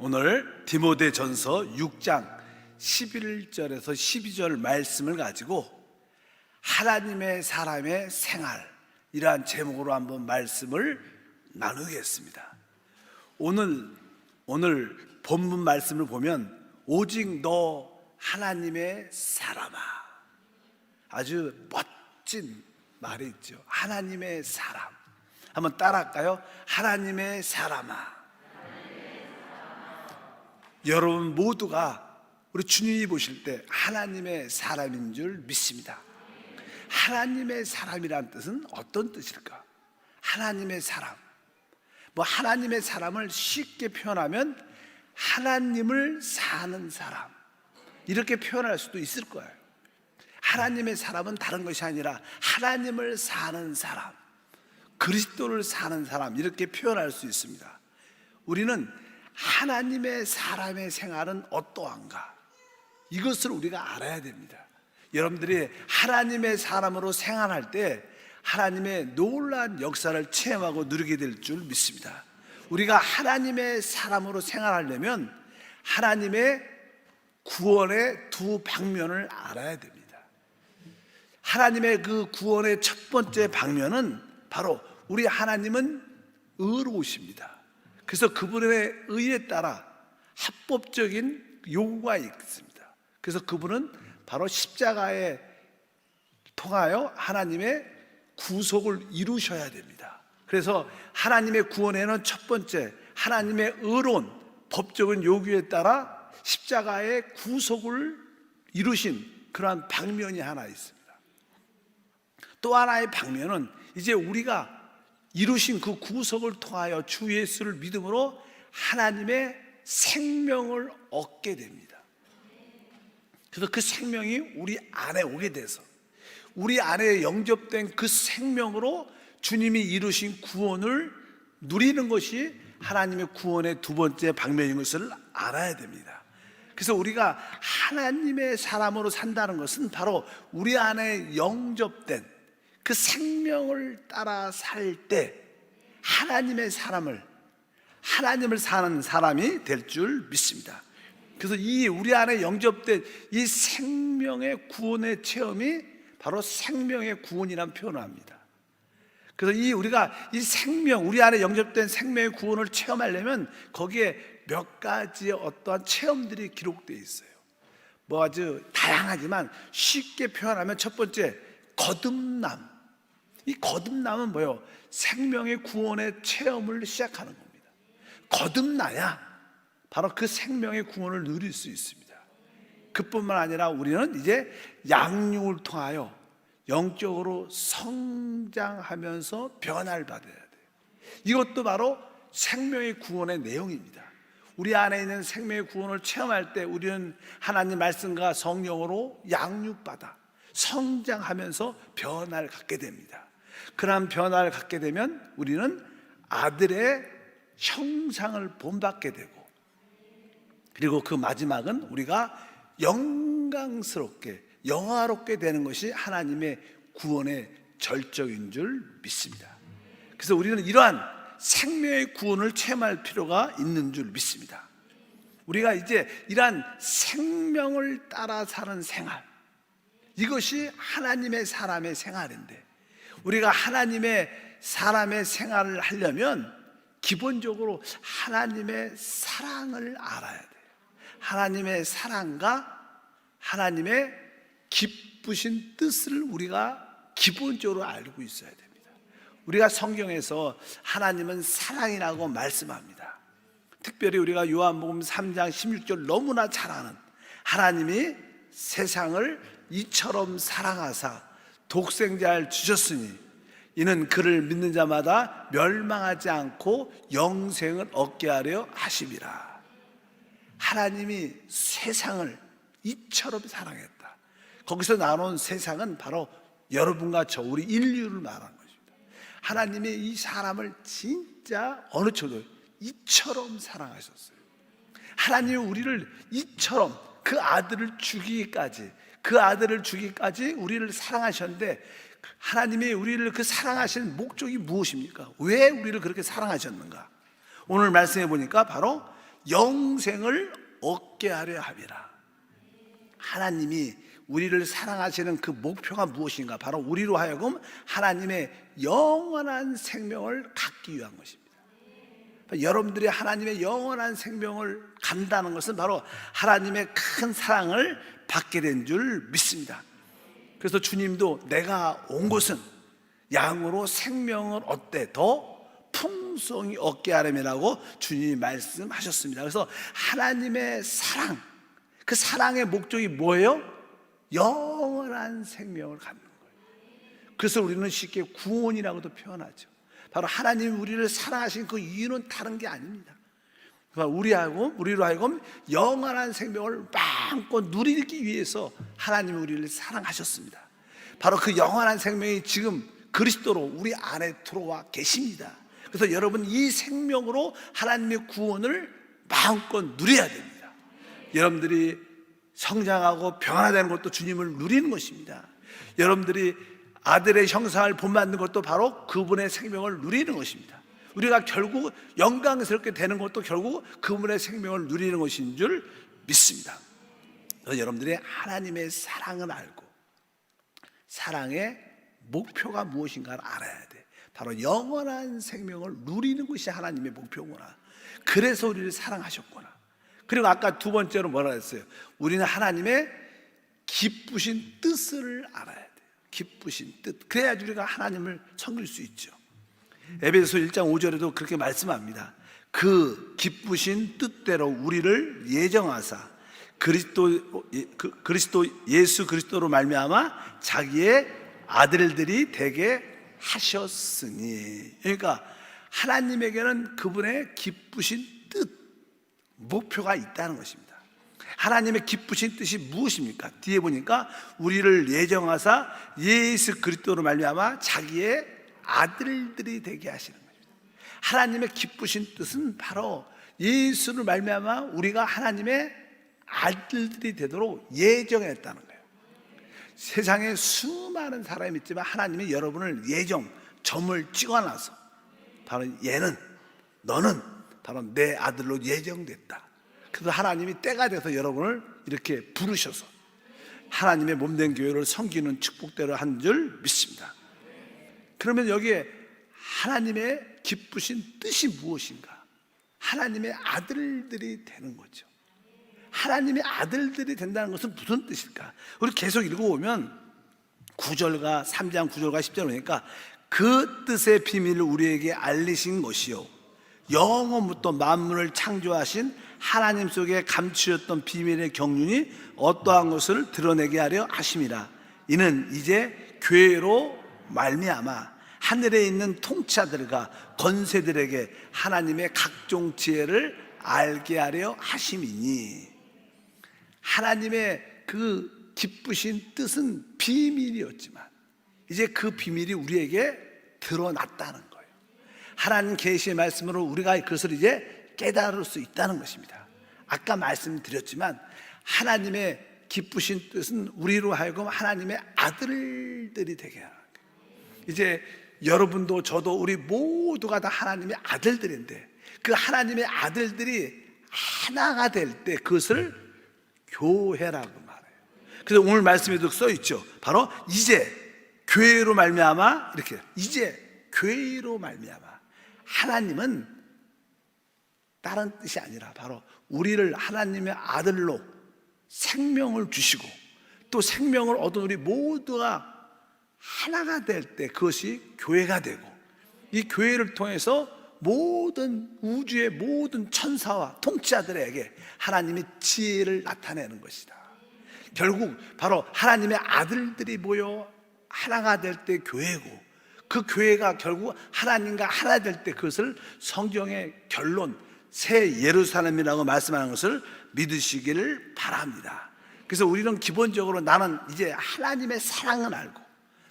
오늘 디모데전서 6장 11절에서 12절 말씀을 가지고 하나님의 사람의 생활, 이러한 제목으로 한번 말씀을 나누겠습니다. 오늘 본문 말씀을 보면 오직 너 하나님의 사람아, 아주 멋진 말이 있죠. 하나님의 사람. 한번 따라할까요? 하나님의 사람아. 여러분 모두가 우리 주님이 보실 때 하나님의 사람인 줄 믿습니다. 하나님의 사람이란 뜻은 어떤 뜻일까? 하나님의 사람. 하나님의 사람을 쉽게 표현하면 하나님을 사는 사람, 이렇게 표현할 수도 있을 거예요. 하나님의 사람은 다른 것이 아니라 하나님을 사는 사람, 그리스도를 사는 사람, 이렇게 표현할 수 있습니다. 우리는 하나님의 사람의 생활은 어떠한가, 이것을 우리가 알아야 됩니다. 여러분들이 하나님의 사람으로 생활할 때 하나님의 놀라운 역사를 체험하고 누리게 될 줄 믿습니다. 우리가 하나님의 사람으로 생활하려면 하나님의 구원의 두 방면을 알아야 됩니다. 하나님의 그 구원의 첫 번째 방면은 바로 우리 하나님은 의로우십니다. 그래서 그분의 의에 따라 합법적인 요구가 있습니다. 그래서 그분은 바로 십자가에 통하여 하나님의 구속을 이루셔야 됩니다. 그래서 하나님의 구원에는 첫 번째 하나님의 의로운 법적인 요구에 따라 십자가의 구속을 이루신 그러한 방면이 하나 있습니다. 또 하나의 방면은 이제 우리가 이루신 그 구속을 통하여 주 예수를 믿음으로 하나님의 생명을 얻게 됩니다. 그래서 그 생명이 우리 안에 오게 돼서 우리 안에 영접된 그 생명으로 주님이 이루신 구원을 누리는 것이 하나님의 구원의 두 번째 방면인 것을 알아야 됩니다. 그래서 우리가 하나님의 사람으로 산다는 것은 바로 우리 안에 영접된 그 생명을 따라 살 때 하나님의 하나님을 사는 사람이 될 줄 믿습니다. 그래서 이 우리 안에 영접된 이 생명의 구원의 체험이 바로 생명의 구원이라는 표현을 합니다. 그래서 우리가 이 생명, 우리 안에 영접된 생명의 구원을 체험하려면 거기에 몇 가지의 어떠한 체험들이 기록되어 있어요. 아주 다양하지만 쉽게 표현하면 첫 번째, 거듭남. 이 거듭남은 뭐예요? 생명의 구원의 체험을 시작하는 겁니다. 거듭나야 바로 그 생명의 구원을 누릴 수 있습니다. 그뿐만 아니라 우리는 이제 양육을 통하여 영적으로 성장하면서 변화를 받아야 돼요. 이것도 바로 생명의 구원의 내용입니다. 우리 안에 있는 생명의 구원을 체험할 때 우리는 하나님 말씀과 성령으로 양육받아 성장하면서 변화를 갖게 됩니다. 그러한 변화를 갖게 되면 우리는 아들의 형상을 본받게 되고, 그리고 그 마지막은 우리가 영광스럽게 영화롭게 되는 것이 하나님의 구원의 절정인 줄 믿습니다. 그래서 우리는 이러한 생명의 구원을 체험할 필요가 있는 줄 믿습니다. 우리가 이제 이러한 생명을 따라 사는 생활, 이것이 하나님의 사람의 생활인데, 우리가 하나님의 사람의 생활을 하려면 기본적으로 하나님의 사랑을 알아야 돼요. 하나님의 사랑과 하나님의 기쁘신 뜻을 우리가 기본적으로 알고 있어야 됩니다. 우리가 성경에서 하나님은 사랑이라고 말씀합니다. 특별히 우리가 요한복음 3장 16절 너무나 잘 아는, 하나님이 세상을 이처럼 사랑하사 독생자를 주셨으니 이는 그를 믿는 자마다 멸망하지 않고 영생을 얻게 하려 하심이라. 하나님이 세상을 이처럼 사랑했다. 거기서 나온 세상은 바로 여러분과 저 우리 인류를 말한 것입니다. 하나님이 이 사람을 진짜 어느 정도 이처럼 사랑하셨어요. 하나님이 우리를 이처럼 그 아들을 주기까지 우리를 사랑하셨는데, 하나님이 우리를 그 사랑하시는 목적이 무엇입니까? 왜 우리를 그렇게 사랑하셨는가? 오늘 말씀해 보니까 바로 영생을 얻게 하려 함이라. 하나님이 우리를 사랑하시는 그 목표가 무엇인가? 바로 우리로 하여금 하나님의 영원한 생명을 갖기 위한 것입니다. 여러분들이 하나님의 영원한 생명을 간다는 것은 바로 하나님의 큰 사랑을 받게 된 줄 믿습니다. 그래서 주님도 내가 온 것은 양으로 생명을 얻되 더 풍성히 얻게 하려면이라고 주님이 말씀하셨습니다. 그래서 하나님의 사랑, 그 사랑의 목적이 뭐예요? 영원한 생명을 갖는 거예요. 그래서 우리는 쉽게 구원이라고도 표현하죠. 바로 하나님이 우리를 사랑하신 그 이유는 다른 게 아닙니다. 우리로 하여금 영원한 생명을 마음껏 누리기 위해서 하나님이 우리를 사랑하셨습니다. 바로 그 영원한 생명이 지금 그리스도로 우리 안에 들어와 계십니다. 그래서 여러분 이 생명으로 하나님의 구원을 마음껏 누려야 됩니다. 여러분들이 성장하고 변화되는 것도 주님을 누리는 것입니다. 여러분들이 아들의 형상을 본받는 것도 바로 그분의 생명을 누리는 것입니다. 우리가 결국 영광스럽게 되는 것도 결국 그분의 생명을 누리는 것인 줄 믿습니다. 그래서 여러분들이 하나님의 사랑을 알고 사랑의 목표가 무엇인가를 알아야 돼. 바로 영원한 생명을 누리는 것이 하나님의 목표구나. 그래서 우리를 사랑하셨구나. 그리고 아까 두 번째로 뭐라 했어요? 우리는 하나님의 기쁘신 뜻을 알아야 돼요. 기쁘신 뜻. 그래야지 우리가 하나님을 섬길 수 있죠. 에베소 1장 5절에도 그렇게 말씀합니다. 그 기쁘신 뜻대로 우리를 예정하사 그리스도 예수 그리스도로 말미암아 자기의 아들들이 되게 하셨으니. 그러니까 하나님에게는 그분의 기쁘신 뜻, 목표가 있다는 것입니다. 하나님의 기쁘신 뜻이 무엇입니까? 뒤에 보니까 우리를 예정하사 예수 그리스도로 말미암아 자기의 아들들이 되게 하시는 것입니다. 하나님의 기쁘신 뜻은 바로 예수를 말미암아 우리가 하나님의 아들들이 되도록 예정했다는 거예요. 세상에 수많은 사람이 있지만 하나님이 여러분을 점을 찍어놔서 바로 너는 바로 내 아들로 예정됐다. 그래서 하나님이 때가 돼서 여러분을 이렇게 부르셔서 하나님의 몸된 교회를 섬기는 축복대로 한 줄 믿습니다. 그러면 여기에 하나님의 기쁘신 뜻이 무엇인가? 하나님의 아들들이 되는 거죠. 하나님의 아들들이 된다는 것은 무슨 뜻일까? 우리 계속 읽어보면 9절과 3장 9절과 10절 보니까 그 뜻의 비밀을 우리에게 알리신 것이요 영원부터 만물을 창조하신 하나님 속에 감추었던 비밀의 경륜이 어떠한 것을 드러내게 하려 하심이라. 이는 이제 교회로 말미암아 하늘에 있는 통치자들과 권세들에게 하나님의 각종 지혜를 알게 하려 하심이니. 하나님의 그 기쁘신 뜻은 비밀이었지만 이제 그 비밀이 우리에게 드러났다는 거예요. 하나님 계시의 말씀으로 우리가 그것을 이제 깨달을 수 있다는 것입니다. 아까 말씀드렸지만 하나님의 기쁘신 뜻은 우리로 하여금 하나님의 아들들이 되게 하는 거예요. 이제 여러분도 저도 우리 모두가 다 하나님의 아들들인데 그 하나님의 아들들이 하나가 될 때 그것을 교회라고 말해요. 그래서 오늘 말씀에도 써 있죠. 바로 이제 교회로 말미암아 이렇게 이제 교회로 말미암아. 하나님은 다른 뜻이 아니라 바로 우리를 하나님의 아들로 생명을 주시고 또 생명을 얻은 우리 모두가 하나가 될 때 그것이 교회가 되고 이 교회를 통해서 모든 우주의 모든 천사와 통치자들에게 하나님의 지혜를 나타내는 것이다. 결국 바로 하나님의 아들들이 모여 하나가 될 때 교회고 그 교회가 결국 하나님과 하나 될 때 그것을 성경의 결론 새 예루살렘이라고 말씀하는 것을 믿으시기를 바랍니다. 그래서 우리는 기본적으로 나는 이제 하나님의 사랑을 알고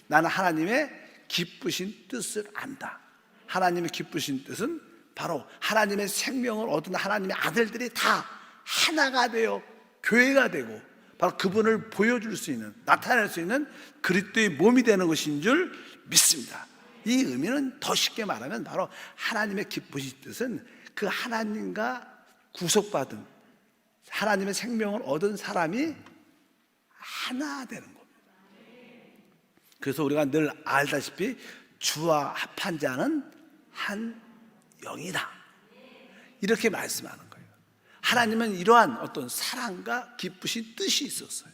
나는 하나님의 기쁘신 뜻을 안다. 하나님의 기쁘신 뜻은 바로 하나님의 생명을 얻은 하나님의 아들들이 다 하나가 되어 교회가 되고 바로 그분을 보여줄 수 있는 나타낼 수 있는 그리스도의 몸이 되는 것인 줄 믿습니다. 이 의미는 더 쉽게 말하면 바로 하나님의 기쁘신 뜻은 그 하나님과 구속받은 하나님의 생명을 얻은 사람이 하나 되는 겁니다. 그래서 우리가 늘 알다시피 주와 합한 자는 한 영이다, 이렇게 말씀하는 거예요. 하나님은 이러한 어떤 사랑과 기쁘신 뜻이 있었어요.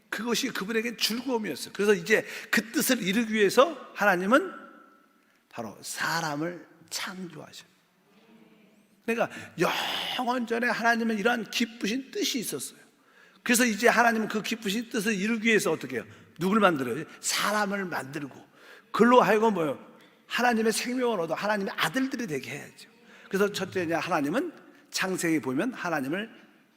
그것이 그분에게 즐거움이었어요. 그래서 이제 그 뜻을 이루기 위해서 하나님은 바로 사람을 창조하셔요. 그러니까 영원 전에 하나님은 이러한 기쁘신 뜻이 있었어요. 그래서 이제 하나님은 그 기쁘신 뜻을 이루기 위해서 어떻게 해요? 누굴 만들어요? 사람을 만들고, 그걸로 하여금 뭐예요? 하나님의 생명을 얻어 하나님의 아들들이 되게 해야죠. 그래서 첫째냐, 하나님은 창세기 보면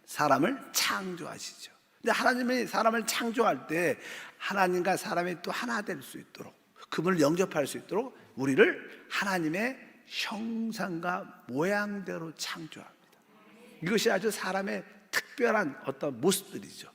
사람을 창조하시죠. 근데 하나님이 사람을 창조할 때 하나님과 사람이 또 하나 될 수 있도록, 그분을 영접할 수 있도록 우리를 하나님의 형상과 모양대로 창조합니다. 이것이 아주 사람의 특별한 어떤 모습들이죠.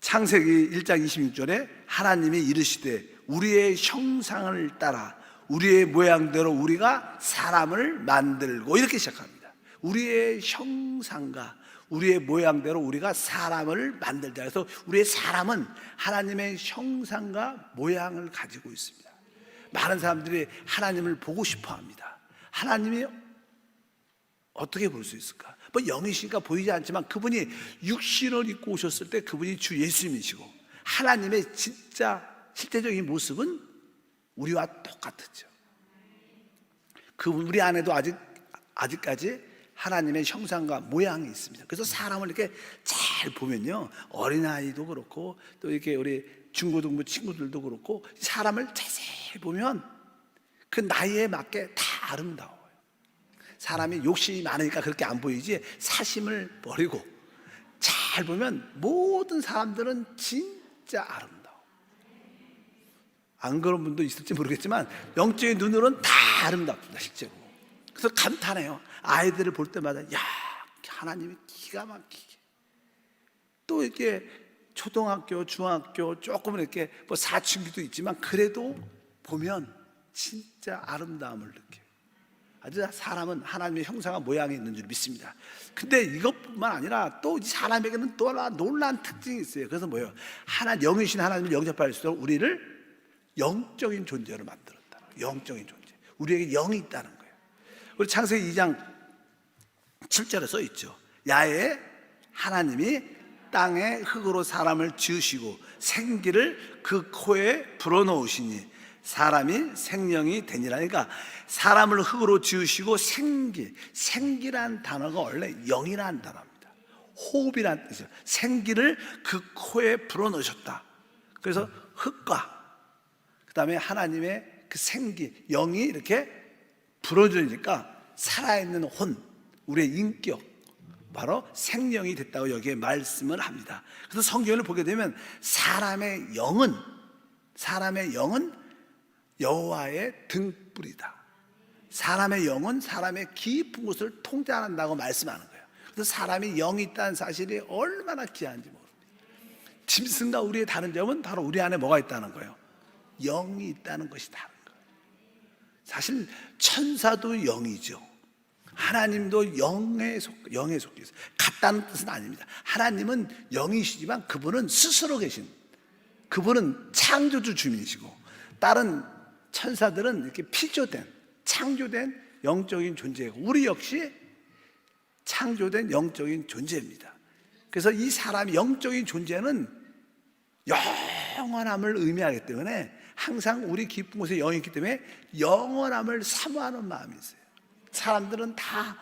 창세기 1장 26절에 하나님이 이르시되 우리의 형상을 따라 우리의 모양대로 우리가 사람을 만들고, 이렇게 시작합니다. 우리의 형상과 우리의 모양대로 우리가 사람을 만들자. 그래서 우리의 사람은 하나님의 형상과 모양을 가지고 있습니다. 많은 사람들이 하나님을 보고 싶어 합니다. 하나님이 어떻게 볼 수 있을까? 뭐 영이시니까 보이지 않지만 그분이 육신을 입고 오셨을 때 그분이 주 예수님이시고, 하나님의 진짜 실제적인 모습은 우리와 똑같았죠. 그분 우리 안에도 아직까지 하나님의 형상과 모양이 있습니다. 그래서 사람을 이렇게 잘 보면요, 어린아이도 그렇고 또 이렇게 우리 중고등부 친구들도 그렇고 사람을 자세히 보면 그 나이에 맞게 다 아름다워요. 사람이 욕심이 많으니까 그렇게 안 보이지, 사심을 버리고 잘 보면 모든 사람들은 진짜 아름다워. 안 그런 분도 있을지 모르겠지만 영적인 눈으로는 다 아름답습니다, 실제로. 그래서 감탄해요. 아이들을 볼 때마다 야, 하나님이 기가 막히게. 또 이렇게 초등학교, 중학교 조금은 이렇게 뭐 사춘기도 있지만 그래도 보면 진짜 아름다움을 느껴요. 아주 사람은 하나님의 형상과 모양이 있는 줄 믿습니다. 근데 이것뿐만 아니라 또 사람에게는 또 놀라운 특징이 있어요. 그래서 뭐예요? 영이신 하나님을 영접할 수 있도록 우리를 영적인 존재로 만들었다. 영적인 존재. 우리에게 영이 있다는 거예요. 우리 창세기 2장 7절에 써 있죠. 야외에 하나님이 땅에 흙으로 사람을 지으시고 생기를 그 코에 불어넣으시니 사람이 생명이 되니라. 그러니까 사람을 흙으로 지으시고 생기란 단어가 원래 영이라는 단어입니다. 호흡이라는 뜻이에요. 생기를 그 코에 불어넣으셨다. 그래서 흙과 그 다음에 하나님의 그 생기, 영이 이렇게 불어주니까 살아있는 혼, 우리의 인격, 바로 생명이 됐다고 여기에 말씀을 합니다. 그래서 성경을 보게 되면 사람의 영은 여호와의 등불이다. 사람의 영은 사람의 깊은 곳을 통제한다고 말씀하는 거예요. 그래서 사람이 영이 있다는 사실이 얼마나 귀한지 모릅니다. 짐승과 우리의 다른 점은 바로 우리 안에 뭐가 있다는 거예요? 영이 있다는 것이 다른 거예요. 사실 천사도 영이죠. 하나님도 영에 속해 있어요. 같다는 뜻은 아닙니다. 하나님은 영이시지만 그분은 스스로 계신, 그분은 창조주 주민이시고, 다른 천사들은 이렇게 창조된 영적인 존재이고, 우리 역시 창조된 영적인 존재입니다. 그래서 이 사람의 영적인 존재는 영원함을 의미하기 때문에 항상 우리 깊은 곳에 영이 있기 때문에 영원함을 사모하는 마음이 있어요. 사람들은 다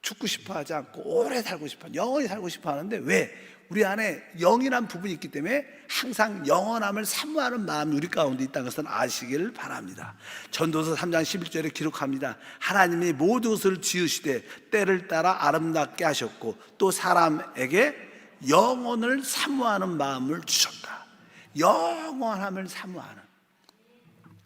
죽고 싶어 하지 않고 오래 살고 싶어, 영원히 살고 싶어 하는데 왜? 우리 안에 영이란 부분이 있기 때문에 항상 영원함을 사모하는 마음이 우리 가운데 있다는 것을 아시기를 바랍니다. 전도서 3장 11절에 기록합니다. 하나님이 모든 것을 지으시되 때를 따라 아름답게 하셨고 또 사람에게 영혼을 사모하는 마음을 주셨다. 영원함을 사모하는,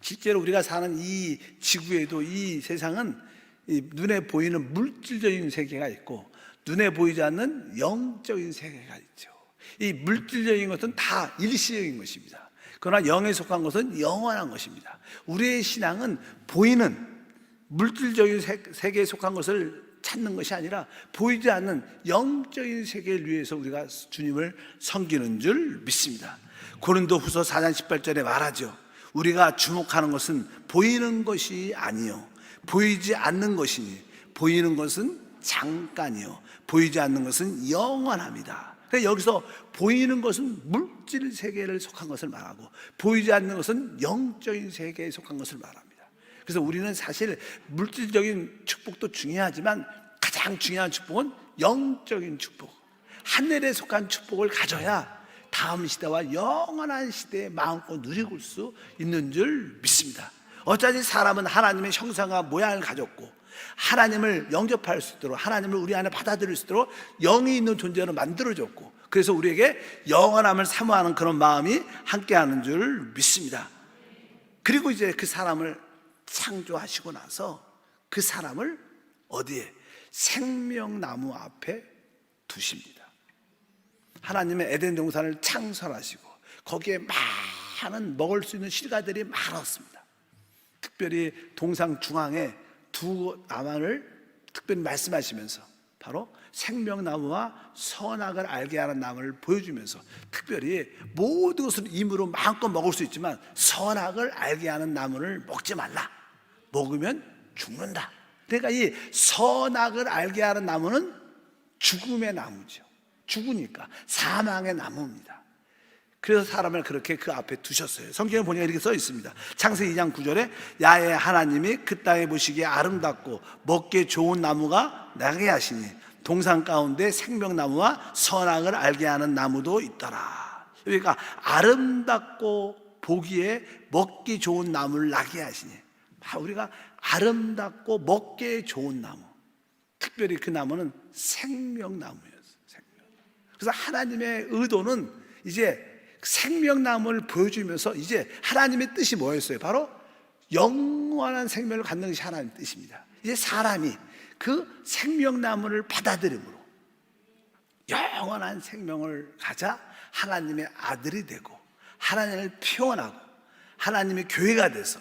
실제로 우리가 사는 이 지구에도 이 세상은 이 눈에 보이는 물질적인 세계가 있고 눈에 보이지 않는 영적인 세계가 있죠. 이 물질적인 것은 다 일시적인 것입니다. 그러나 영에 속한 것은 영원한 것입니다. 우리의 신앙은 보이는 물질적인 세계에 속한 것을 찾는 것이 아니라 보이지 않는 영적인 세계를 위해서 우리가 주님을 섬기는 줄 믿습니다. 고린도후서 4장 18절에 말하죠. 우리가 주목하는 것은 보이는 것이 아니요 보이지 않는 것이니 보이는 것은 잠깐이요 보이지 않는 것은 영원합니다. 그러니까 여기서 보이는 것은 물질 세계를 속한 것을 말하고 보이지 않는 것은 영적인 세계에 속한 것을 말합니다. 그래서 우리는 사실 물질적인 축복도 중요하지만 가장 중요한 축복은 영적인 축복, 하늘에 속한 축복을 가져야 다음 시대와 영원한 시대에 마음껏 누리고 수 있는 줄 믿습니다. 어차피 사람은 하나님의 형상과 모양을 가졌고 하나님을 영접할 수 있도록 하나님을 우리 안에 받아들일 수 있도록 영이 있는 존재로 만들어졌고 그래서 우리에게 영원함을 사모하는 그런 마음이 함께하는 줄 믿습니다. 그리고 이제 그 사람을 창조하시고 나서 그 사람을 어디에? 생명나무 앞에 두십니다. 하나님의 에덴 동산을 창설하시고 거기에 많은 먹을 수 있는 실과들이 많았습니다. 특별히 동상 중앙에 두 나무를 특별히 말씀하시면서 바로 생명나무와 선악을 알게 하는 나무를 보여주면서 특별히 모든 것을 임으로 마음껏 먹을 수 있지만 선악을 알게 하는 나무를 먹지 말라. 먹으면 죽는다. 그러니까 이 선악을 알게 하는 나무는 죽음의 나무죠. 죽으니까 사망의 나무입니다. 그래서 사람을 그렇게 그 앞에 두셨어요. 성경에 보니까 이렇게 써 있습니다. 창세기 2장 9절에 야훼 하나님이 그 땅에 보시기에 아름답고 먹기에 좋은 나무가 나게 하시니 동산 가운데 생명나무와 선악을 알게 하는 나무도 있더라. 그러니까 아름답고 보기에 먹기 좋은 나무를 나게 하시니 우리가 아름답고 먹기에 좋은 나무, 특별히 그 나무는 생명나무였어요. 그래서 하나님의 의도는 이제 생명나무를 보여주면서 이제 하나님의 뜻이 뭐였어요? 바로 영원한 생명을 갖는 것이 하나님의 뜻입니다. 이제 사람이 그 생명나무를 받아들임으로 영원한 생명을 가자 하나님의 아들이 되고 하나님을 표현하고 하나님의 교회가 돼서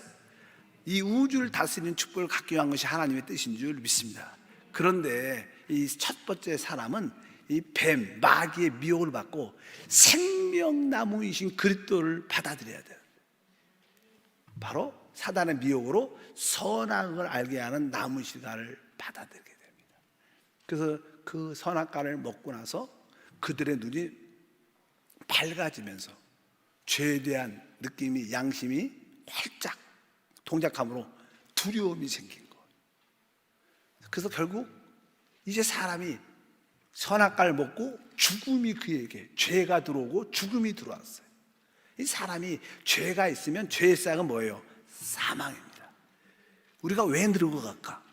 이 우주를 다스리는 축복을 갖기 위한 것이 하나님의 뜻인 줄 믿습니다. 그런데 이 첫 번째 사람은 이 뱀, 마귀의 미혹을 받고 생명나무이신 그리스도를 받아들여야 돼요. 바로 사단의 미혹으로 선악을 알게 하는 나무 실과를 받아들이게 됩니다. 그래서 그 선악과를 먹고 나서 그들의 눈이 밝아지면서 죄에 대한 느낌이 양심이 활짝 동작함으로 두려움이 생긴 거예요. 그래서 결국 이제 사람이 선악과를 먹고 죽음이 그에게 죄가 들어오고 죽음이 들어왔어요. 이 사람이 죄가 있으면 죄의 싹은 뭐예요? 사망입니다. 우리가 왜 늙어갈까?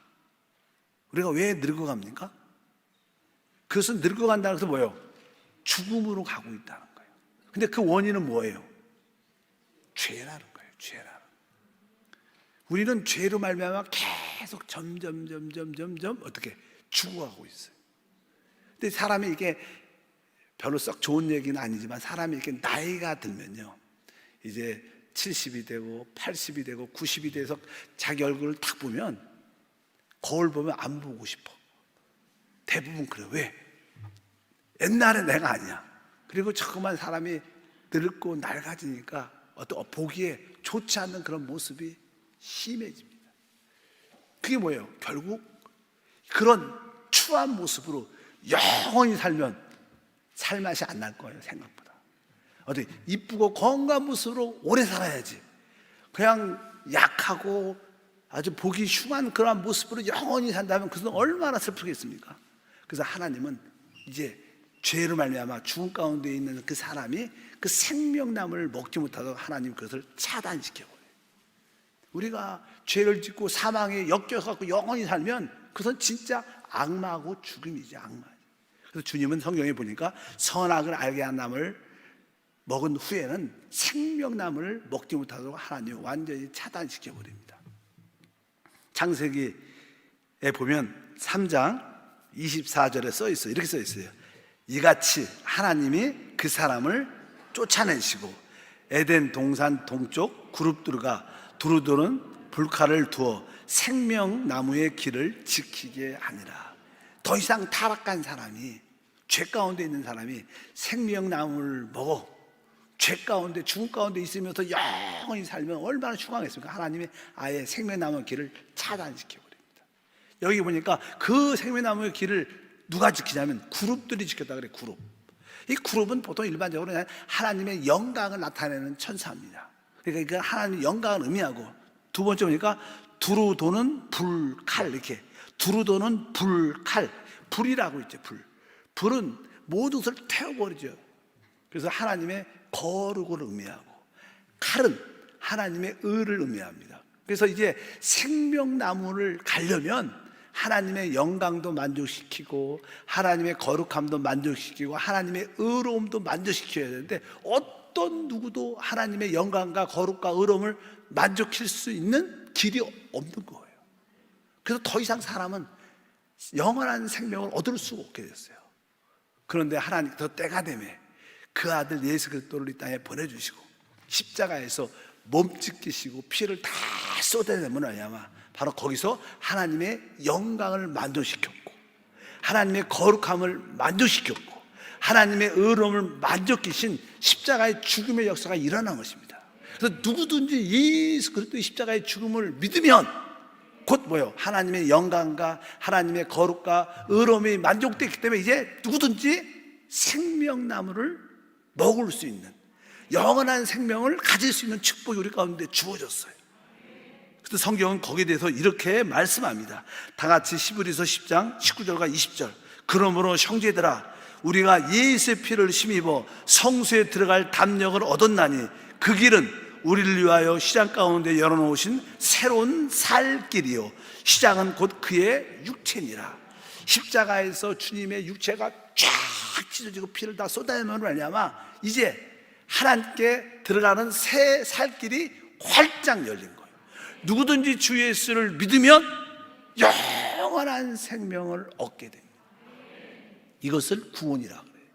우리가 왜 늙어갑니까? 그것은 늙어간다는 것은 뭐예요? 죽음으로 가고 있다는 거예요. 근데 그 원인은 뭐예요? 죄라는 거예요. 죄라는. 우리는 죄로 말미암아 계속 점점 어떻게 죽어가고 있어요. 근데 사람이 이게 별로 썩 좋은 얘기는 아니지만 사람이 이렇게 나이가 들면요, 이제 70이 되고 80이 되고 90이 돼서 자기 얼굴을 딱 보면 거울 보면 안 보고 싶어. 대부분 그래요. 왜? 옛날에 내가 아니야. 그리고 조그만 사람이 늙고 낡아지니까 어떤 보기에 좋지 않는 그런 모습이 심해집니다. 그게 뭐예요? 결국 그런 추한 모습으로 영원히 살면 살맛이 안 날 거예요. 생각보다 어디 이쁘고 건강한 모습으로 오래 살아야지 그냥 약하고 아주 보기 흉한 그런 모습으로 영원히 산다면 그것은 얼마나 슬프겠습니까? 그래서 하나님은 이제 죄로 말미암아 죽음 가운데 있는 그 사람이 그 생명나무를 먹지 못하도록 하나님 그것을 차단시켜버려요. 우리가 죄를 짓고 사망에 엮여서 영원히 살면 그것은 진짜 악마하고 죽음이지, 악마. 그래서 주님은 성경에 보니까 선악을 알게 한 나무를 먹은 후에는 생명나무를 먹지 못하도록 하나님이 완전히 차단시켜 버립니다. 창세기에 보면 3장 24절에 써 있어요. 이렇게 써 있어요. 이같이 하나님이 그 사람을 쫓아내시고 에덴 동산 동쪽 그룹들과 두루두른 불칼을 두어 생명나무의 길을 지키게 하니라. 더 이상 타락한 사람이, 죄 가운데 있는 사람이 생명나무를 먹어 죄 가운데, 죽음 가운데 있으면서 영원히 살면 얼마나 추앙했습니까? 하나님이 아예 생명나무의 길을 차단시켜 버립니다. 여기 보니까 그 생명나무의 길을 누가 지키냐면 그룹들이 지켰다 그래. 그룹. 이 그룹은 보통 일반적으로 그냥 하나님의 영광을 나타내는 천사입니다. 그러니까 하나님의 영광을 의미하고, 두 번째 보니까 두루 도는 불, 칼, 이렇게 두루 도는 불, 칼, 불이라고 있죠. 불은 모든 것을 태워버리죠. 그래서 하나님의 거룩을 의미하고, 칼은 하나님의 의를 의미합니다. 그래서 이제 생명나무를 가려면 하나님의 영광도 만족시키고 하나님의 거룩함도 만족시키고 하나님의 의로움도 만족시켜야 되는데, 어떤 누구도 하나님의 영광과 거룩과 의로움을 만족할 수 있는 길이 없는 거예요. 그래서 더 이상 사람은 영원한 생명을 얻을 수가 없게 됐어요. 그런데 하나님께서 때가 되매 그 아들 예수 그리스도를 이 땅에 보내주시고 십자가에서 몸찢기시고 피를 다 쏟아내므로 말미암아 바로 거기서 하나님의 영광을 만족시켰고 하나님의 거룩함을 만족시켰고 하나님의 의로움을 만족시킨 십자가의 죽음의 역사가 일어난 것입니다. 그래서 누구든지 예수 그리스도의 십자가의 죽음을 믿으면 곧 뭐예요? 하나님의 영광과 하나님의 거룩과 의로움이 만족되기 때문에 이제 누구든지 생명나무를 먹을 수 있는, 영원한 생명을 가질 수 있는 축복이 우리 가운데 주어졌어요. 그래서 성경은 거기에 대해서 이렇게 말씀합니다. 다 같이 히브리서 10장 19절과 20절. 그러므로 형제들아, 우리가 예수의 피를 힘입어 성소에 들어갈 담력을 얻었나니 그 길은 우리를 위하여 시장 가운데 열어놓으신 새로운 살 길이요 시장은 곧 그의 육체니라. 십자가에서 주님의 육체가 쫙 찢어지고 피를 다 쏟아내면 말미암아 이제 하나님께 들어가는 새 살길이 활짝 열린 거예요. 누구든지 주 예수를 믿으면 영원한 생명을 얻게 됩니다. 이것을 구원이라고 그래요.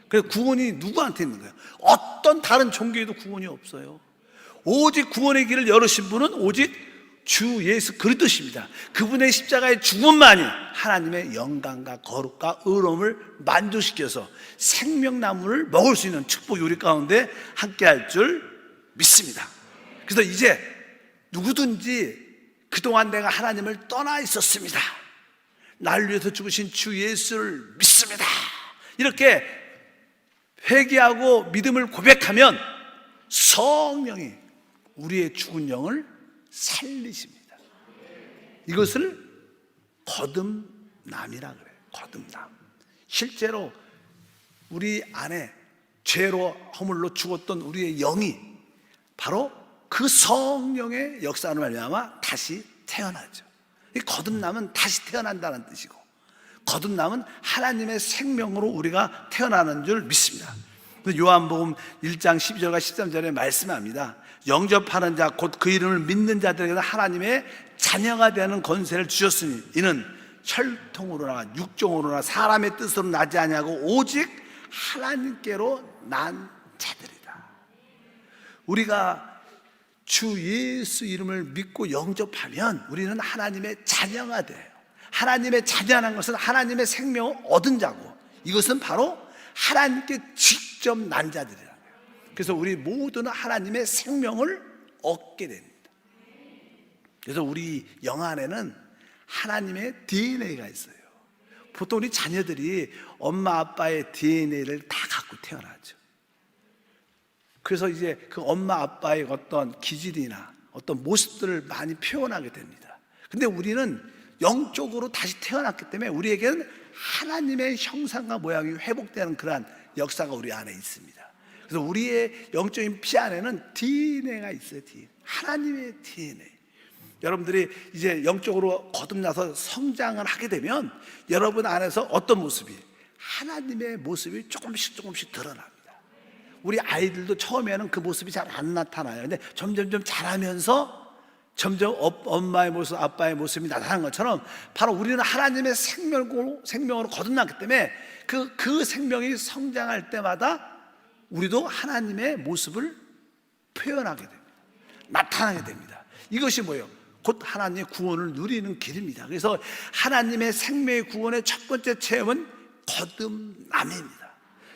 그래서 구원이 누구한테 있는 거예요? 어떤 다른 종교에도 구원이 없어요. 오직 구원의 길을 열으신 분은 오직 주 예수 그리스도십니다. 그분의 십자가의 죽음만이 하나님의 영광과 거룩과 의로움을 만족시켜서 생명나무를 먹을 수 있는 축복이 우리 가운데 함께할 줄 믿습니다. 그래서 이제 누구든지 그동안 내가 하나님을 떠나 있었습니다, 나를 위해서 죽으신 주 예수를 믿습니다, 이렇게 회개하고 믿음을 고백하면 성령이 우리의 죽은 영을 살리십니다. 이것을 거듭남이라 그래요. 거듭남. 실제로 우리 안에 죄로 허물로 죽었던 우리의 영이 바로 그 성령의 역사로 말미암아 다시 태어나죠. 이 거듭남은 다시 태어난다는 뜻이고, 거듭남은 하나님의 생명으로 우리가 태어나는 줄 믿습니다. 요한복음 1장 12절과 13절에 말씀합니다. 영접하는 자 곧 그 이름을 믿는 자들에게는 하나님의 자녀가 되는 권세를 주셨으니 이는 혈통으로나 육종으로나 사람의 뜻으로 나지 아니하고 오직 하나님께로 난 자들이다. 우리가 주 예수 이름을 믿고 영접하면 우리는 하나님의 자녀가 돼요. 하나님의 자녀라는 것은 하나님의 생명을 얻은 자고, 이것은 바로 하나님께 직접 난 자들이라는 거예요. 그래서 우리 모두는 하나님의 생명을 얻게 됩니다. 그래서 우리 영 안에는 하나님의 DNA가 있어요. 보통 우리 자녀들이 엄마 아빠의 DNA를 다 갖고 태어나죠. 그래서 이제 그 엄마 아빠의 어떤 기질이나 어떤 모습들을 많이 표현하게 됩니다. 근데 우리는 영적으로 다시 태어났기 때문에 우리에게는 하나님의 형상과 모양이 회복되는 그러한 역사가 우리 안에 있습니다. 그래서 우리의 영적인 피 안에는 DNA가 있어요. 하나님의 DNA. 여러분들이 이제 영적으로 거듭나서 성장을 하게 되면 여러분 안에서 어떤 모습이, 하나님의 모습이 조금씩 드러납니다. 우리 아이들도 처음에는 그 모습이 잘 안 나타나요. 근데 점점 자라면서 점점 엄마의 모습, 아빠의 모습이 나타나는 것처럼 바로 우리는 하나님의 생명으로 거듭났기 때문에 그 생명이 성장할 때마다 우리도 하나님의 모습을 표현하게 됩니다. 나타나게 됩니다. 이것이 뭐예요? 곧 하나님의 구원을 누리는 길입니다. 그래서 하나님의 생명의 구원의 첫 번째 체험은 거듭남입니다.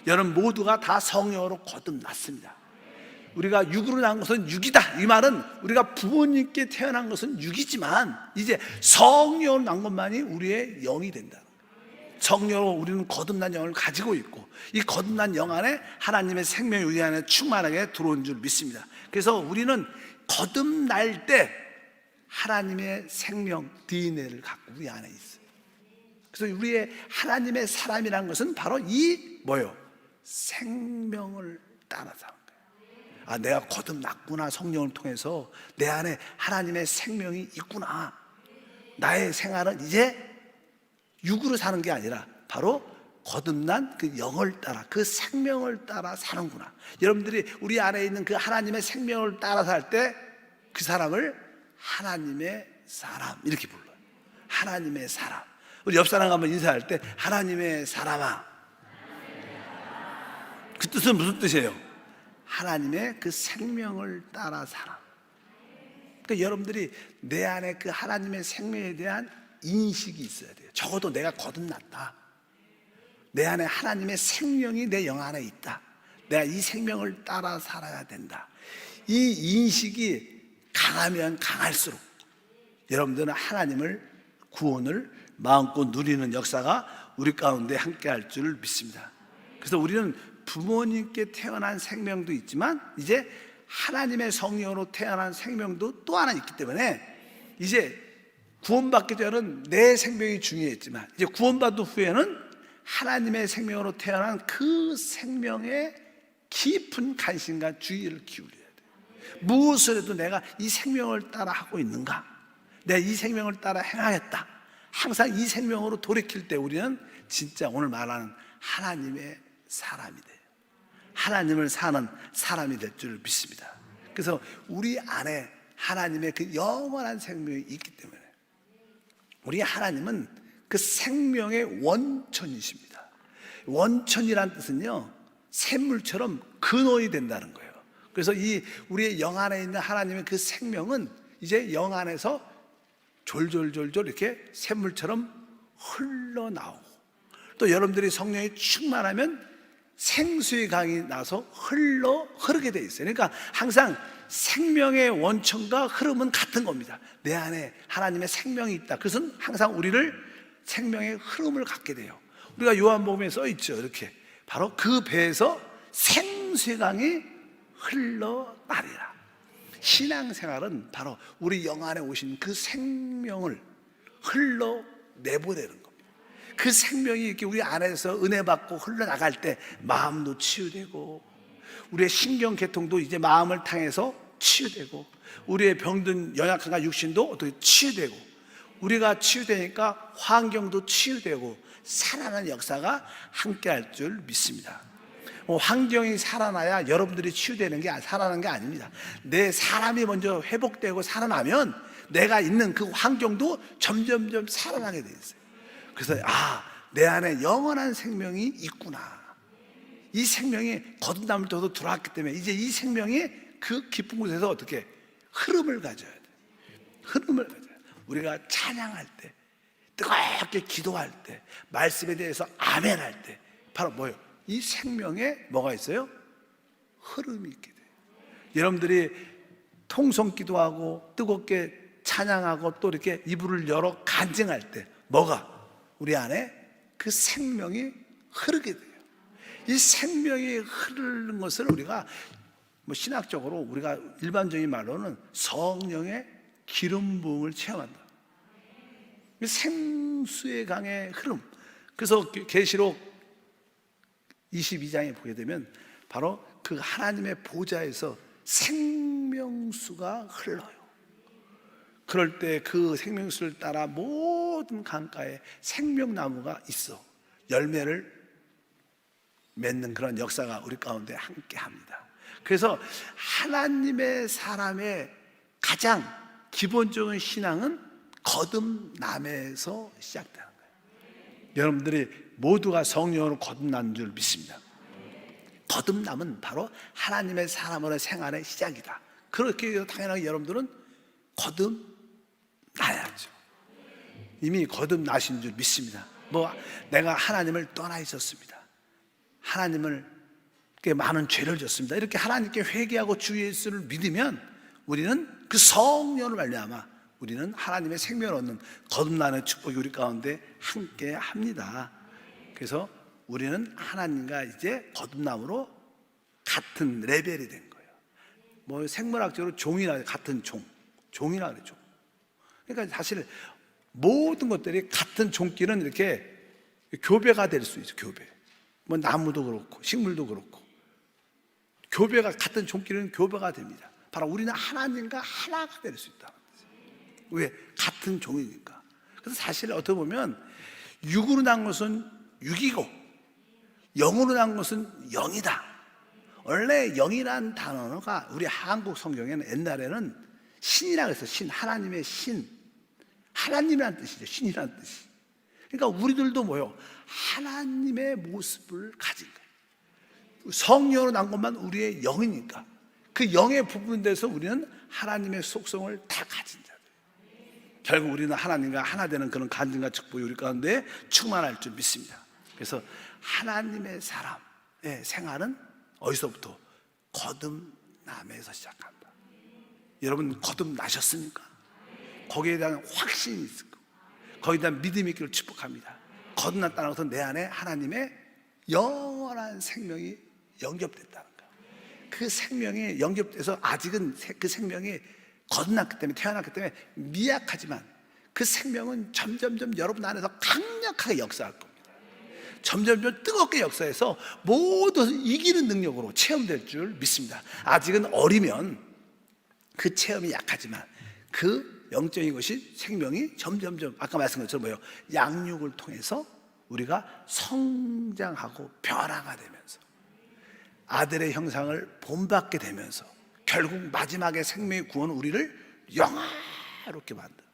여러분 모두가 다 성령으로 거듭났습니다. 우리가 육으로 난 것은 육이다, 이 말은 우리가 부모님께 태어난 것은 육이지만 이제 성령으로 난 것만이 우리의 영이 된다. 성령으로 우리는 거듭난 영을 가지고 있고, 이 거듭난 영 안에 하나님의 생명이 우리 안에 충만하게 들어온 줄 믿습니다. 그래서 우리는 거듭날 때 하나님의 생명 DNA를 갖고 우리 안에 있어요. 그래서 우리의 하나님의 사람이라는 것은 바로 이 뭐요? 생명을 따라서 아, 내가 거듭났구나. 성령을 통해서 내 안에 하나님의 생명이 있구나. 나의 생활은 이제 육으로 사는 게 아니라 바로 거듭난 그 영을 따라, 그 생명을 따라 사는구나. 여러분들이 우리 안에 있는 그 하나님의 생명을 따라 살 때 그 사람을 하나님의 사람 이렇게 불러요. 하나님의 사람. 우리 옆 사람 한번 인사할 때 하나님의 사람아, 그 뜻은 무슨 뜻이에요? 하나님의 그 생명을 따라 살아. 그러니까 여러분들이 내 안에 그 하나님의 생명에 대한 인식이 있어야 돼요. 적어도 내가 거듭났다. 내 안에 하나님의 생명이 내 영 안에 있다. 내가 이 생명을 따라 살아야 된다. 이 인식이 강하면 강할수록 여러분들은 하나님을, 구원을 마음껏 누리는 역사가 우리 가운데 함께 할 줄 믿습니다. 그래서 우리는 부모님께 태어난 생명도 있지만 이제 하나님의 성령으로 태어난 생명도 또 하나 있기 때문에 이제 구원받기 전에는 내 생명이 중요했지만 이제 구원받은 후에는 하나님의 생명으로 태어난 그 생명에 깊은 관심과 주의를 기울여야 돼요. 무엇을 해도 내가 이 생명을 따라 하고 있는가? 내가 이 생명을 따라 행하겠다. 항상 이 생명으로 돌이킬 때 우리는 진짜 오늘 말하는 하나님의 사람이 돼요. 하나님을 사는 사람이 될 줄 믿습니다. 그래서 우리 안에 하나님의 그 영원한 생명이 있기 때문에 우리 하나님은 그 생명의 원천이십니다. 원천이란 뜻은요, 샘물처럼 근원이 된다는 거예요. 그래서 이 우리의 영 안에 있는 하나님의 그 생명은 이제 영 안에서 졸졸졸졸 이렇게 샘물처럼 흘러나오고, 또 여러분들이 성령이 충만하면 생수의 강이 나서 흐르게 돼 있어요. 그러니까 항상 생명의 원천과 흐름은 같은 겁니다. 내 안에 하나님의 생명이 있다. 그것은 항상 우리를 생명의 흐름을 갖게 돼요. 우리가 요한복음에 써 있죠. 이렇게 바로 그 배에서 생수의 강이 흘러나리라. 신앙생활은 바로 우리 영 안에 오신 그 생명을 흘러내보내는 겁니다. 그 생명이 이렇게 우리 안에서 은혜 받고 흘러나갈 때 마음도 치유되고, 우리의 신경계통도 이제 마음을 통해서 치유되고, 우리의 병든 연약한 육신도 어떻게 치유되고, 우리가 치유되니까 환경도 치유되고 살아나는 역사가 함께 할 줄 믿습니다. 환경이 살아나야 여러분들이 치유되는 게, 살아나는 게 아닙니다. 내 사람이 먼저 회복되고 살아나면 내가 있는 그 환경도 점점점 살아나게 돼 있어요. 그래서 내 안에 영원한 생명이 있구나. 이 생명이 거듭남을 통해서 들어왔기 때문에 이제 이 생명이 그 깊은 곳에서 어떻게 흐름을 가져야 돼. 흐름을 가져야 돼. 우리가 찬양할 때, 뜨겁게 기도할 때, 말씀에 대해서 아멘할 때 바로 뭐예요? 이 생명에 뭐가 있어요? 흐름이 있게 돼요. 여러분들이 통성 기도하고 뜨겁게 찬양하고 또 이렇게 이불을 열어 간증할 때 뭐가 우리 안에 그 생명이 흐르게 돼요. 이 생명이 흐르는 것을 우리가 신학적으로 우리가 일반적인 말로는 성령의 기름 부음을 체험한다. 생수의 강의 흐름. 그래서 계시록 22장에 보게 되면 바로 그 하나님의 보좌에서 생명수가 흘러요. 그럴 때 그 생명수를 따라 모든 강가에 생명나무가 있어 열매를 맺는 그런 역사가 우리 가운데 함께 합니다. 그래서 하나님의 사람의 가장 기본적인 신앙은 거듭남에서 시작되는 거예요. 여러분들이 모두가 성령으로 거듭난 줄 믿습니다. 거듭남은 바로 하나님의 사람으로의 생활의 시작이다. 그렇게 당연하게 여러분들은 나야죠. 이미 거듭나신 줄 믿습니다. 내가 하나님을 떠나 있었습니다. 하나님을 많은 죄를 졌습니다. 이렇게 하나님께 회개하고 주 예수를 믿으면 우리는 그 성령을 말미암아 우리는 하나님의 생명을 얻는 거듭나는 축복이 우리 가운데 함께 합니다. 그래서 우리는 하나님과 이제 거듭남으로 같은 레벨이 된 거예요. 생물학적으로 종이나 같은 종이라 그래, 종. 그러니까 사실 모든 것들이 같은 종끼는 이렇게 교배가 될 수 있어요. 교배. 나무도 그렇고 식물도 그렇고 교배가 같은 종끼는 교배가 됩니다. 바로 우리는 하나님과 하나가 될 수 있다. 왜? 같은 종이니까. 그래서 사실 어떻게 보면 육으로 난 것은 육이고 영으로 난 것은 영이다. 원래 영이란 단어가 우리 한국 성경에는 옛날에는 신이라고 해서 하나님의 신, 하나님이란 뜻이죠. 신이란 뜻이. 그러니까 우리들도 하나님의 모습을 가진 거예요. 성령으로 난 것만 우리의 영이니까 그 영의 부분에 대해서 우리는 하나님의 속성을 다 가진 자들. 결국 우리는 하나님과 하나 되는 그런 간증과 축복이 우리 가운데 충만할 줄 믿습니다. 그래서 하나님의 사람의 생활은 어디서부터? 거듭남에서 시작한다. 여러분 거듭나셨습니까? 거기에 대한 확신이 있을 거고 거기에 대한 믿음이 있기를 축복합니다. 거듭났다는 것은 내 안에 하나님의 영원한 생명이 영접됐다는 거예요. 그 생명이 영접돼서 아직은 그 생명이 거듭났기 때문에 태어났기 때문에 미약하지만 그 생명은 점점점 여러분 안에서 강력하게 역사할 겁니다. 점점점 뜨겁게 역사해서 모두 이기는 능력으로 체험될 줄 믿습니다. 아직은 어리면 그 체험이 약하지만 그 영적인 것이 생명이 점점점 아까 말씀한 것처럼 양육을 통해서 우리가 성장하고 변화가 되면서 아들의 형상을 본받게 되면서 결국 마지막에 생명의 구원은 우리를 영화롭게 만들어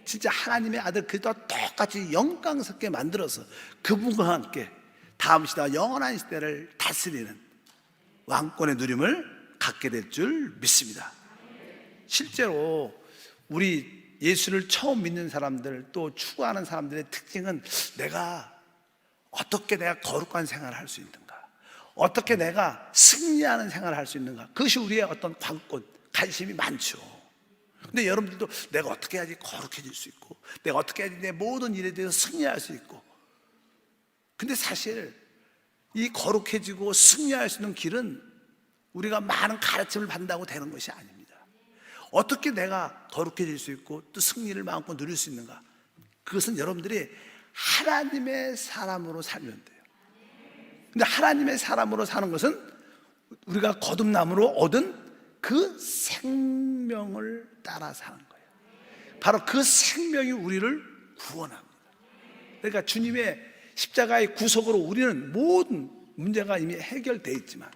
진짜 하나님의 아들 그리스도와 똑같이 영광스럽게 만들어서 그분과 함께 다음 시대와 영원한 시대를 다스리는 왕권의 누림을 갖게 될 줄 믿습니다. 실제로 우리 예수를 처음 믿는 사람들 또 추구하는 사람들의 특징은 어떻게 내가 거룩한 생활을 할 수 있는가, 어떻게 내가 승리하는 생활을 할 수 있는가, 그것이 우리의 어떤 관건, 관심이 많죠. 근데 여러분들도 내가 어떻게 해야지 거룩해질 수 있고 내가 어떻게 해야지 내 모든 일에 대해서 승리할 수 있고, 근데 사실 이 거룩해지고 승리할 수 있는 길은 우리가 많은 가르침을 받는다고 되는 것이 아닙니다. 어떻게 내가 거룩해질 수 있고 또 승리를 마음껏 누릴 수 있는가, 그것은 여러분들이 하나님의 사람으로 살면 돼요. 근데 하나님의 사람으로 사는 것은 우리가 거듭남으로 얻은 그 생명을 따라 사는 거예요. 바로 그 생명이 우리를 구원합니다. 그러니까 주님의 십자가의 구속으로 우리는 모든 문제가 이미 해결되어 있지만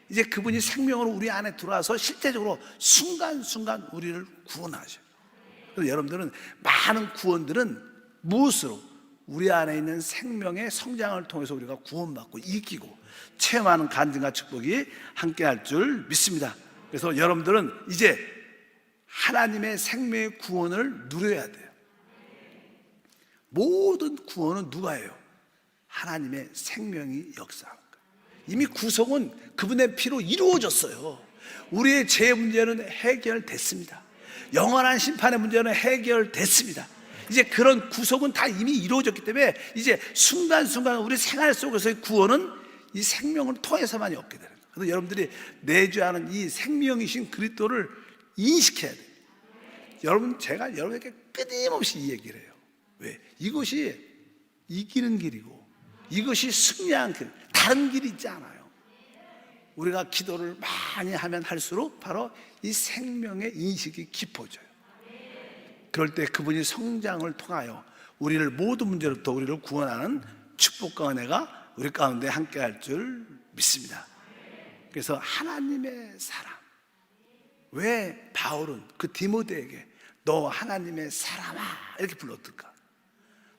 이제 그분이 생명으로 우리 안에 들어와서 실제적으로 순간순간 우리를 구원하셔요. 그래서 여러분들은 많은 구원들은 무엇으로? 우리 안에 있는 생명의 성장을 통해서 우리가 구원받고 이기고 체험하는 간증과 축복이 함께할 줄 믿습니다. 그래서 여러분들은 이제 하나님의 생명의 구원을 누려야 돼요. 모든 구원은 누가 해요? 하나님의 생명이 역사하는 거예요. 이미 구속은 그분의 피로 이루어졌어요. 우리의 죄 문제는 해결됐습니다. 영원한 심판의 문제는 해결됐습니다. 이제 그런 구속은 다 이미 이루어졌기 때문에 이제 순간순간 우리 생활 속에서의 구원은 이 생명을 통해서만이 얻게 되는 거예요. 그래서 여러분들이 내주하는 이 생명이신 그리스도를 인식해야 돼요. 여러분, 제가 여러분에게 끊임없이 이 얘기를 해요. 왜? 이것이 이기는 길이고 이것이 승리한 길, 다른 길이 있지 않아요. 우리가 기도를 많이 하면 할수록 바로 이 생명의 인식이 깊어져요. 그럴 때 그분이 성장을 통하여 우리를 모든 문제로부터 우리를 구원하는 축복과 은혜가 우리 가운데 함께할 줄 믿습니다. 그래서 하나님의 사람, 왜 바울은 그 디모데에게 너 하나님의 사람아 이렇게 불렀을까?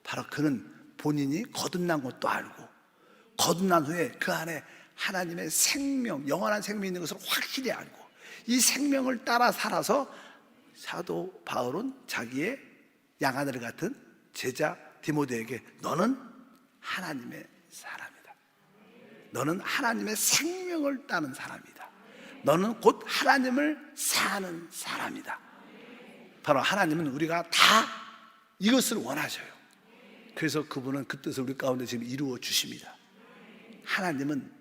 바로 그는 본인이 거듭난 것도 알고 거듭난 후에 그 안에 하나님의 생명, 영원한 생명이 있는 것을 확실히 알고 이 생명을 따라 살아서 사도 바울은 자기의 양아들 같은 제자 디모데에게 너는 하나님의 사람이다. 너는 하나님의 생명을 따는 사람이다. 너는 곧 하나님을 사는 사람이다. 바로 하나님은 우리가 다 이것을 원하셔요. 그래서 그분은 그 뜻을 우리 가운데 지금 이루어 주십니다. 하나님은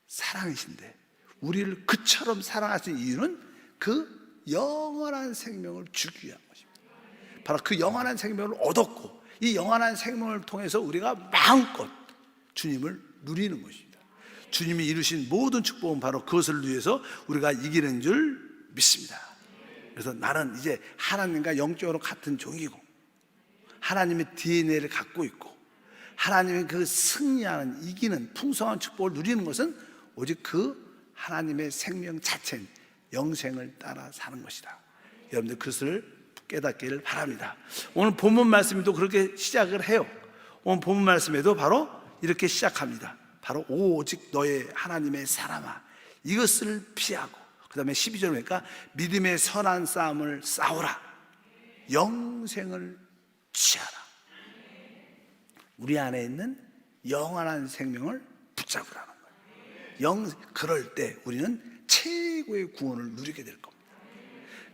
사랑이신데 우리를 그처럼 사랑하신 이유는 그 영원한 생명을 주기 위한 것입니다. 바로 그 영원한 생명을 얻었고 이 영원한 생명을 통해서 우리가 마음껏 주님을 누리는 것입니다. 주님이 이루신 모든 축복은 바로 그것을 위해서 우리가 이기는 줄 믿습니다. 그래서 나는 이제 하나님과 영적으로 같은 종이고 하나님의 DNA를 갖고 있고 하나님의 그 승리하는 이기는 풍성한 축복을 누리는 것은 오직 그 하나님의 생명 자체인 영생을 따라 사는 것이다. 여러분들 그것을 깨닫기를 바랍니다. 오늘 본문 말씀에도 그렇게 시작을 해요. 오늘 본문 말씀에도 바로 이렇게 시작합니다. 바로 오직 너의 하나님의 사람아 이것을 피하고 그 다음에 12절 보니까 믿음의 선한 싸움을 싸우라 영생을 취하라. 우리 안에 있는 영원한 생명을 붙잡으라는 거예요. 그럴 때 우리는 최고의 구원을 누리게 될 겁니다.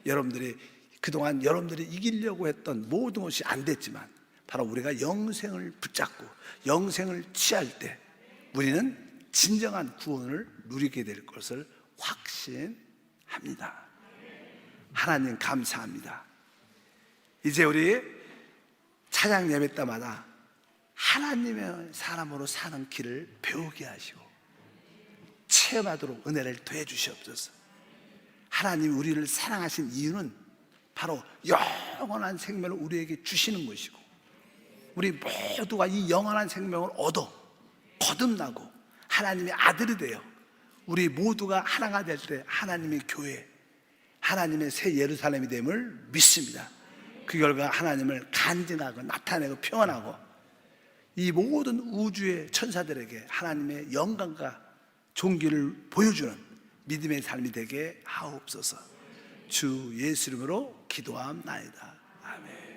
여러분들이 그동안 여러분들이 이기려고 했던 모든 것이 안 됐지만 바로 우리가 영생을 붙잡고 영생을 취할 때 우리는 진정한 구원을 누리게 될 것을 확신합니다. 하나님 감사합니다. 이제 우리 찬양 예배 때마다 하나님의 사람으로 사는 길을 배우게 하시고 체험하도록 은혜를 더해 주시옵소서. 하나님이 우리를 사랑하신 이유는 바로 영원한 생명을 우리에게 주시는 것이고 우리 모두가 이 영원한 생명을 얻어 거듭나고 하나님의 아들이 되어 우리 모두가 하나가 될 때 하나님의 교회, 하나님의 새 예루살렘이 됨을 믿습니다. 그 결과 하나님을 간증하고 나타내고 표현하고 이 모든 우주의 천사들에게 하나님의 영광과 존귀를 보여주는 믿음의 삶이 되게 하옵소서. 주 예수 이름으로 기도함나이다. 아멘.